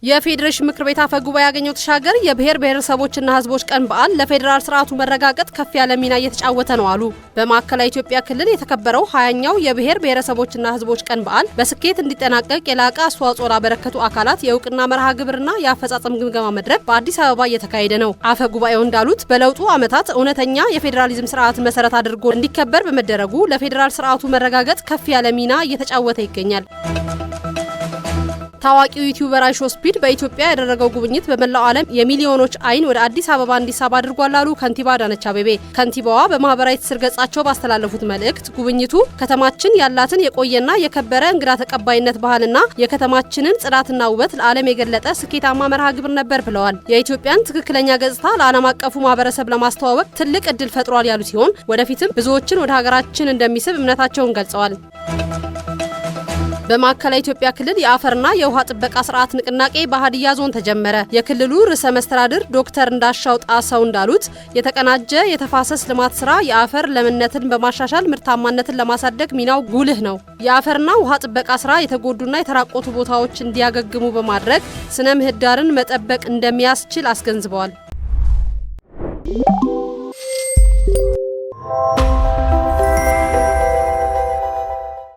የፌዴሬሽን ምክር ቤት አፈ ጉባኤ ያገኘው ተሻገር የብሔር ብሔረሰቦችና ህዝቦች ቀን በዓል ለፌዴራል ስርዓቱ መረጋገጥ ከፍ ያለ ሚና እየተጫወተ ነው አሉ። በማዕከላዊ ኢትዮጵያ ክልል የተከበረው 20ኛው የብሔር ብሔረሰቦችና ህዝቦች ቀን በዓል በስኬት እንዲጠናቀቅ የላቀ አስተዋጽኦ ላበረከቱ አካላት የእውቅና መርሃ ግብርና የአፈጻጸም ግምገማ መድረክ በአዲስ አበባ እየተካሄደ ነው። አፈ ጉባኤው እንዳሉት በለውጡ ዓመታት እውነተኛ የፌዴራሊዝም ስርዓትን መሰረት አድርጎ እንዲከበር በመደረጉ ለፌዴራል ስርዓቱ መረጋገጥ ከፍ ያለ ሚና እየተጫወተ ይገኛል። ታዋቂው ዩቲዩበር አይሾ ስፒድ በኢትዮጵያ ያደረገው ጉብኝት በመላው ዓለም የሚሊዮኖች አይን ወደ አዲስ አበባ እንዲሳብ አድርጓል አሉ ከንቲባ አዳነች አቤቤ። ከንቲባዋ በማህበራዊ ትስስር ገጻቸው ባስተላለፉት መልእክት ጉብኝቱ ከተማችን ያላትን የቆየና የከበረ እንግዳ ተቀባይነት ባህልና የከተማችንን ጽዳትና ውበት ለዓለም የገለጠ ስኬታማ መርሃ ግብር ነበር ብለዋል። የኢትዮጵያን ትክክለኛ ገጽታ ለዓለም አቀፉ ማህበረሰብ ለማስተዋወቅ ትልቅ እድል ፈጥሯል ያሉ ሲሆን ወደፊትም ብዙዎችን ወደ ሀገራችን እንደሚስብ እምነታቸውን ገልጸዋል። በማዕከላዊ ኢትዮጵያ ክልል የአፈርና የውሃ ጥበቃ ስርዓት ንቅናቄ በሀዲያ ዞን ተጀመረ። የክልሉ ርዕሰ መስተዳድር ዶክተር እንዳሻው ጣሰው እንዳሉት የተቀናጀ የተፋሰስ ልማት ስራ የአፈር ለምነትን በማሻሻል ምርታማነትን ለማሳደግ ሚናው ጉልህ ነው። የአፈርና ውሃ ጥበቃ ስራ የተጎዱና የተራቆቱ ቦታዎች እንዲያገግሙ በማድረግ ስነ ምህዳርን መጠበቅ እንደሚያስችል አስገንዝበዋል።